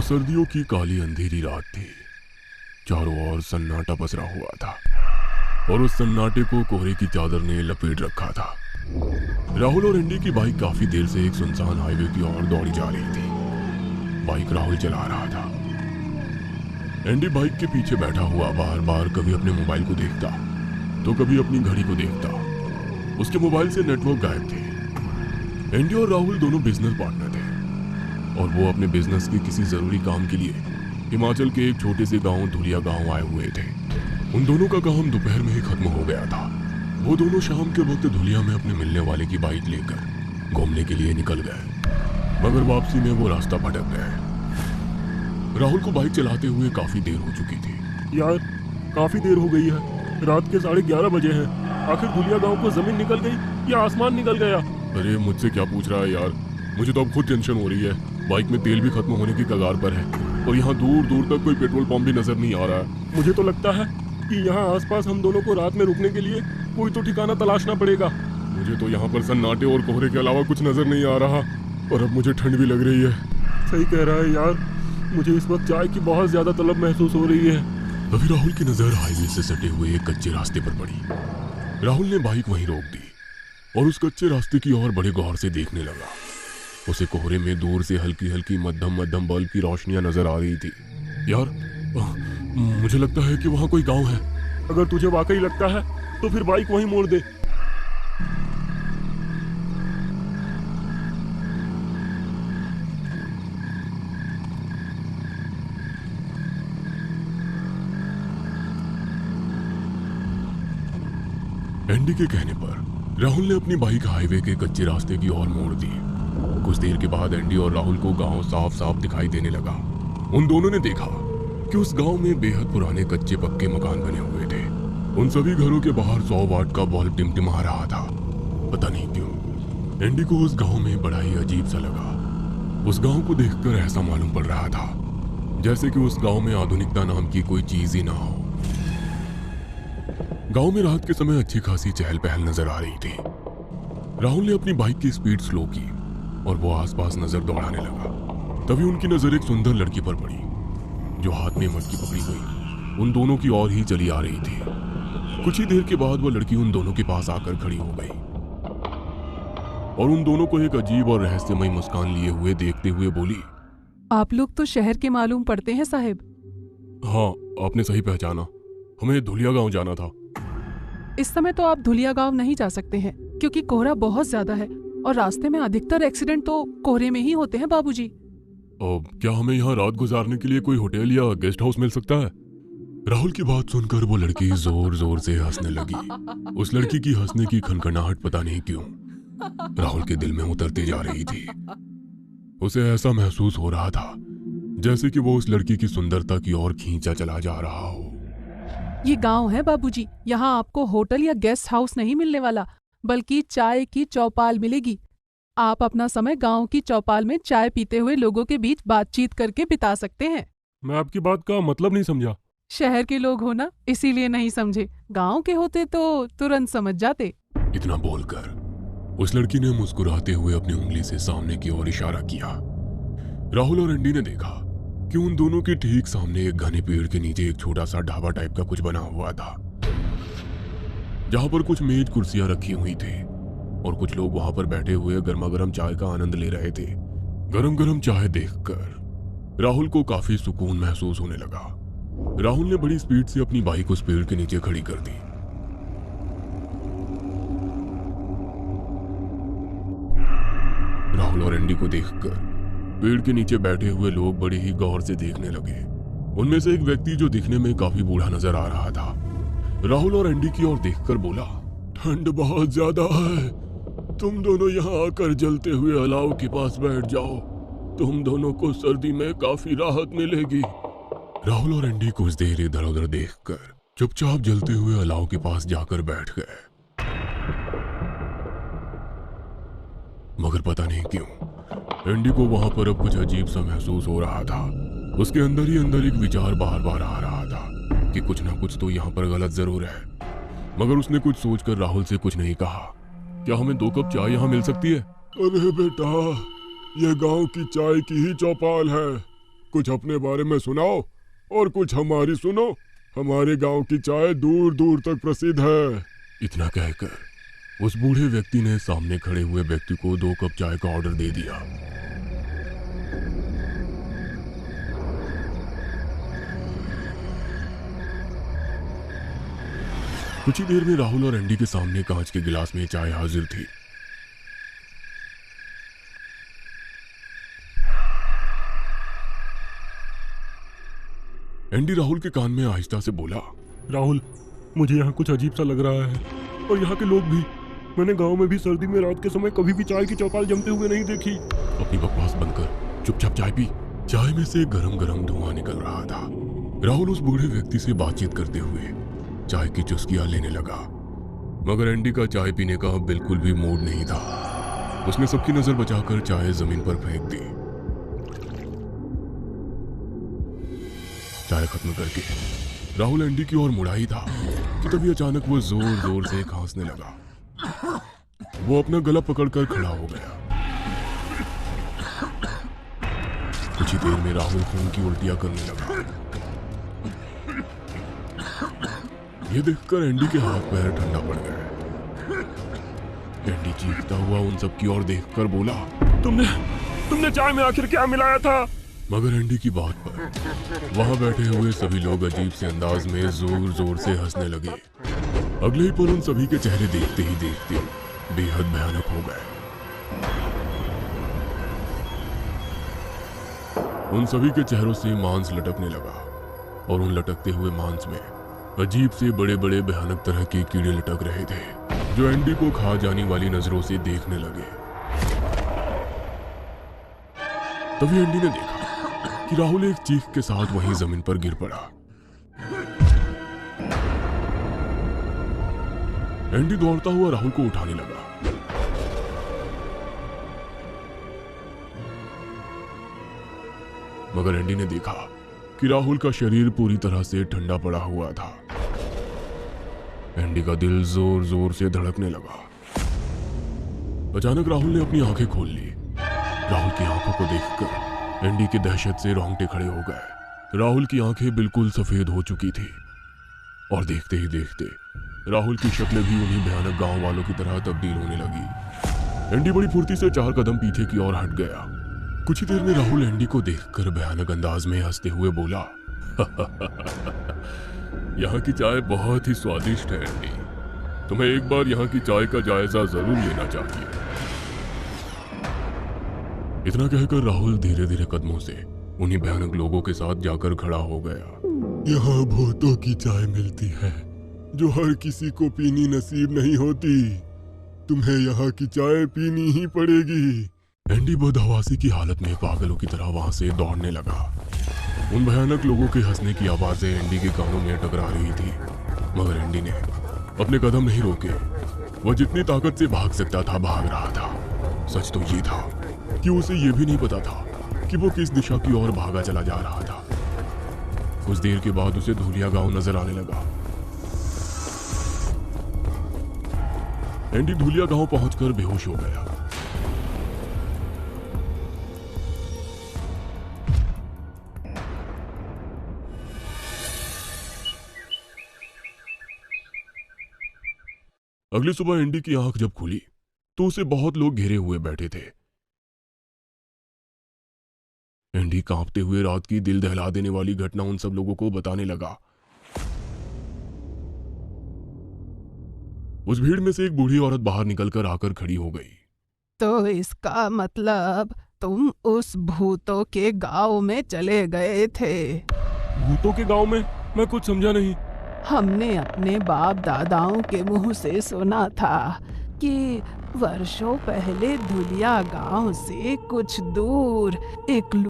सर्दियों की काली अंधेरी रात थी। चारों ओर सन्नाटा पसरा हुआ था और उस सन्नाटे को कोहरे की चादर ने लपेट रखा था। राहुल और एंडी की बाइक काफी देर से एक सुनसान हाईवे की ओर दौड़ी जा रही थी। बाइक राहुल चला रहा था। एंडी बाइक के पीछे बैठा हुआ बार बार कभी अपने मोबाइल को देखता तो कभी अपनी घड़ी को देखता। उसके मोबाइल से नेटवर्क गायब थे। एंडी और राहुल दोनों बिजनेस पार्टनर थे और वो अपने बिजनेस के किसी जरूरी काम के लिए हिमाचल के एक छोटे से गांव धुलिया गांव आए हुए थे। उन दोनों का काम दोपहर में ही खत्म हो गया था। वो दोनों शाम के वक्त धुलिया में अपने मिलने वाले की बाइक लेकर घूमने के लिए निकल गए, मगर वापसी में वो रास्ता भटक गए। राहुल को बाइक चलाते हुए काफी देर हो चुकी थी। यार काफी देर हो गई है, रात के 11:30 बजे हैं। आखिर धुलिया गांव को जमीन निकल गई या आसमान निकल गया? अरे मुझसे क्या पूछ रहा है यार, मुझे तो अब खुद टेंशन हो रही है। बाइक में तेल भी खत्म होने की कगार पर है और यहाँ दूर दूर तक कोई पेट्रोल पंप भी नजर नहीं आ रहा है। मुझे तो लगता है कि यहाँ आसपास हम दोनों को रात में रुकने के लिए कोई तो ठिकाना तलाशना पड़ेगा। मुझे तो यहाँ पर सन्नाटे और कोहरे के अलावा कुछ नजर नहीं आ रहा और अब मुझे ठंड भी लग रही है। सही कह रहा है यार, मुझे इस वक्त चाय की बहुत ज्यादा तलब महसूस हो रही है। तभी राहुल की नजर हाईवे से सटे हुए एक कच्चे रास्ते पर पड़ी। राहुल ने बाइक वहीं रोक दी और उस कच्चे रास्ते की ओर बड़े गौर से देखने लगा। उसे कोहरे में दूर से हल्की हल्की मध्यम मध्यम बल्ब की रोशनियां नजर आ रही थी। यार मुझे लगता है कि वहां कोई गांव है। अगर तुझे वाकई लगता है तो फिर बाइक वहीं मोड़ दे। एंडी के कहने पर राहुल ने अपनी बाइक हाईवे के कच्चे रास्ते की ओर मोड़ दी। कुछ देर के बाद एंडी और राहुल को गांव साफ साफ दिखाई देने लगा। उन दोनों ने देखा कि उस गांव में बेहद पुराने कच्चे पक्के मकान बने हुए थे। उन सभी घरों के बाहर 100 वाट का बल्ब टिमटिमा रहा था। पता नहीं क्यों एंडी को उस गांव में बड़ा ही अजीब सा लगा। उस गांव को देखकर ऐसा मालूम पड़ रहा था जैसे कि उस गांव में आधुनिकता नाम की कोई चीज ही ना हो। गांव में रात के समय अच्छी खासी चहल पहल नजर आ रही थी। राहुल ने अपनी बाइक की स्पीड स्लो की और वो आसपास नजर दौड़ाने लगा। तभी उनकी नजर एक सुंदर लड़की पर पड़ी जो हाथ में मटकी पकड़ी हुई उन दोनों की ओर ही चली आ रही थी। कुछ ही देर के बाद वो लड़की उन दोनों के पास आकर खड़ी हो गई और उन दोनों को एक अजीब और रहस्यमयी मुस्कान लिए हुए देखते हुए बोली, आप लोग तो शहर के मालूम पड़ते हैं साहिब। हाँ आपने सही पहचाना, हमें धुलिया गांव जाना था। इस समय तो आप धुलिया गांव नहीं जा सकते हैं क्योंकि कोहरा बहुत ज्यादा है और रास्ते में अधिकतर एक्सीडेंट तो कोहरे में ही होते हैं बाबूजी। क्या हमें यहाँ रात गुजारने के लिए कोई होटल या गेस्ट हाउस मिल सकता है? राहुल की बात सुनकर वो लड़की जोर जोर से हंसने लगी। उस लड़की की हंसने की खनखनाहट पता नहीं क्यों राहुल के दिल में उतरती जा रही थी। उसे ऐसा महसूस हो रहा था जैसे कि वो उस लड़की की सुंदरता की ओर खींचा चला जा रहा हो। ये गांव है बाबूजी, यहाँ आपको होटल या गेस्ट हाउस नहीं मिलने वाला बल्कि चाय की चौपाल मिलेगी। आप अपना समय गांव की चौपाल में चाय पीते हुए लोगों के बीच बातचीत करके बिता सकते हैं। मैं आपकी बात का मतलब नहीं समझा। शहर के लोग हो ना, इसीलिए नहीं समझे। गांव के होते तो तुरंत समझ जाते। इतना बोलकर उस लड़की ने मुस्कुराते हुए अपनी उंगली से सामने की ओर इशारा किया। राहुल और एंडी ने देखा कि उन दोनों के ठीक सामने एक घने पेड़ के नीचे एक छोटा सा ढाबा टाइप का कुछ बना हुआ था जहां पर कुछ मेज कुर्सियां रखी हुई थी और कुछ लोग वहां पर बैठे हुए गर्मा गर्म चाय का आनंद ले रहे थे। गरम गरम चाय देखकर राहुल को काफी सुकून महसूस होने लगा। राहुल ने बड़ी स्पीड से अपनी बाइक उस पेड़ के नीचे खड़ी कर दी। राहुल और एंडी को देखकर पेड़ के नीचे बैठे हुए लोग बड़ी ही गौर से देखने लगे। उनमें से एक व्यक्ति जो दिखने में काफी बूढ़ा नजर आ रहा था राहुल और एंडी की ओर देखकर बोला, ठंड बहुत ज्यादा है, तुम दोनों यहाँ आकर जलते हुए अलाव के पास बैठ जाओ, तुम दोनों को सर्दी में काफी राहत मिलेगी। राहुल और एंडी कुछ देर इधर उधर देखकर चुपचाप जलते हुए अलाव के पास जाकर बैठ गए। मगर पता नहीं क्यों एंडी को वहां पर अब कुछ अजीब सा महसूस हो रहा था। उसके अंदर ही अंदर एक विचार बार बार आ रहा था कि कुछ ना कुछ तो यहाँ पर गलत जरूर है। मगर उसने कुछ सोचकर राहुल से कुछ नहीं कहा। क्या हमें 2 कप चाय यहाँ मिल सकती है? अरे बेटा, ये गांव की चाय की ही चौपाल है, कुछ अपने बारे में सुनाओ और कुछ हमारी सुनो। हमारे गांव की चाय दूर दूर तक प्रसिद्ध है। इतना कहकर उस बूढ़े व्यक्ति ने सामने खड़े हुए व्यक्ति को 2 कप चाय का ऑर्डर दे दिया। कुछ ही देर में राहुल और एंडी के सामने कांच के गिलास में चाय हाजिर थी। एंडी राहुल के कान में आहिस्ता से बोला, राहुल, मुझे यहाँ कुछ अजीब सा लग रहा है, और यहाँ के लोग भी। मैंने गांव में भी सर्दी में रात के समय कभी भी चाय की चौपाल जमते हुए नहीं देखी। अपनी बकवास बंद कर, चुपचाप चाय पी। चाय में से गरम गरम धुआं निकल रहा था। राहुल उस बूढ़े व्यक्ति से बातचीत करते हुए चाय की चुस्कियां लेने लगा, मगर एंडी का चाय पीने का बिल्कुल भी मूड नहीं था। उसने सबकी नजर बचाकर चाय जमीन पर फेंक दी। चाय खत्म करके राहुल एंडी की ओर मुड़ा ही था कि तभी अचानक वो जोर जोर से खांसने लगा। वो अपना गला पकड़कर खड़ा हो गया। कुछ ही देर में राहुल खून की उल्टियां करने लगा। ये देखकर एंडी के हाथ पैर ठंडा पड़ गए। एंडी चीखता हुआ उन सब की ओर देखकर बोला, तुमने चाय में आखिर क्या मिलाया था? मगर एंडी की बात पर वहां बैठे हुए सभी लोग अजीब से अंदाज में जोर जोर से हंसने लगे। अगले ही पल उन सभी के चेहरे देखते ही देखते बेहद भयानक हो गए। उन सभी के चेहरों से मांस लटकने लगा और उन लटकते हुए मांस में अजीब से बड़े बड़े भयानक तरह के कीड़े लटक रहे थे, जो एंडी को खा जाने वाली नजरों से देखने लगे। तभी एंडी ने देखा कि राहुल एक चीख के साथ वहीं जमीन पर गिर पड़ा। एंडी दौड़ता हुआ राहुल को उठाने लगा। मगर एंडी ने देखा कि राहुल का शरीर पूरी तरह से ठंडा पड़ा हुआ था। एंडी का दिल जोर जोर से धड़कने लगा। अचानक राहुल ने अपनी आंखें खोल ली। राहुल की आंखों को देखकर एंडी की दहशत से रोंगटे खड़े हो गए। राहुल की आंखें बिल्कुल सफेद हो चुकी थी और देखते ही देखते राहुल की शक्ल भी उन्हीं भयानक गांव वालों की तरह तब्दील होने लगी। एंडी बड़ी फुर्ती से 4 कदम पीछे की ओर हट गया। कुछ ही देर में राहुल एंडी को देखकर भयानक अंदाज में हंसते हुए बोला, यहाँ की चाय बहुत ही स्वादिष्ट है एंडी। तुम्हें एक बार यहाँ की चाय का जायजा जरूर लेना चाहिए। इतना कहकर राहुल धीरे धीरे कदमों से उन्हीं भयानक लोगों के साथ जाकर खड़ा हो गया। यहाँ भूतों की चाय मिलती है जो हर किसी को पीनी नसीब नहीं होती। तुम्हें यहाँ की चाय पीनी ही पड़ेगी। एंडी बदहवासी की हालत में पागलों की तरह वहां से दौड़ने लगा। उन भयानक लोगों के हंसने की आवाजें एंडी के कानों में टकरा रही थी, मगर एंडी ने अपने कदम नहीं रोके। वह जितनी ताकत से भाग सकता था भाग रहा था। सच तो ये था कि उसे ये भी नहीं पता था कि वो किस दिशा की ओर भागा चला जा रहा था। कुछ देर के बाद उसे धूलिया गांव नजर आने लगा। एंडी धूलिया गांव पहुंचकर बेहोश हो गया। अगली सुबह एंडी की आंख जब खुली तो उसे बहुत लोग घेरे हुए बैठे थे। एंडी कांपते हुए रात की दिल दहला देने वाली घटना उन सब लोगों को बताने लगा। उस भीड़ में से एक बूढ़ी औरत बाहर निकलकर आकर खड़ी हो गई। तो इसका मतलब तुम उस भूतों के गांव में चले गए थे? भूतों के गांव में? मैं कुछ समझा नहीं। हमने अपने बाप दादाओं के मुंह से सुना था कि वर्षों पहले धुलिया गांव से कुछ दूर एक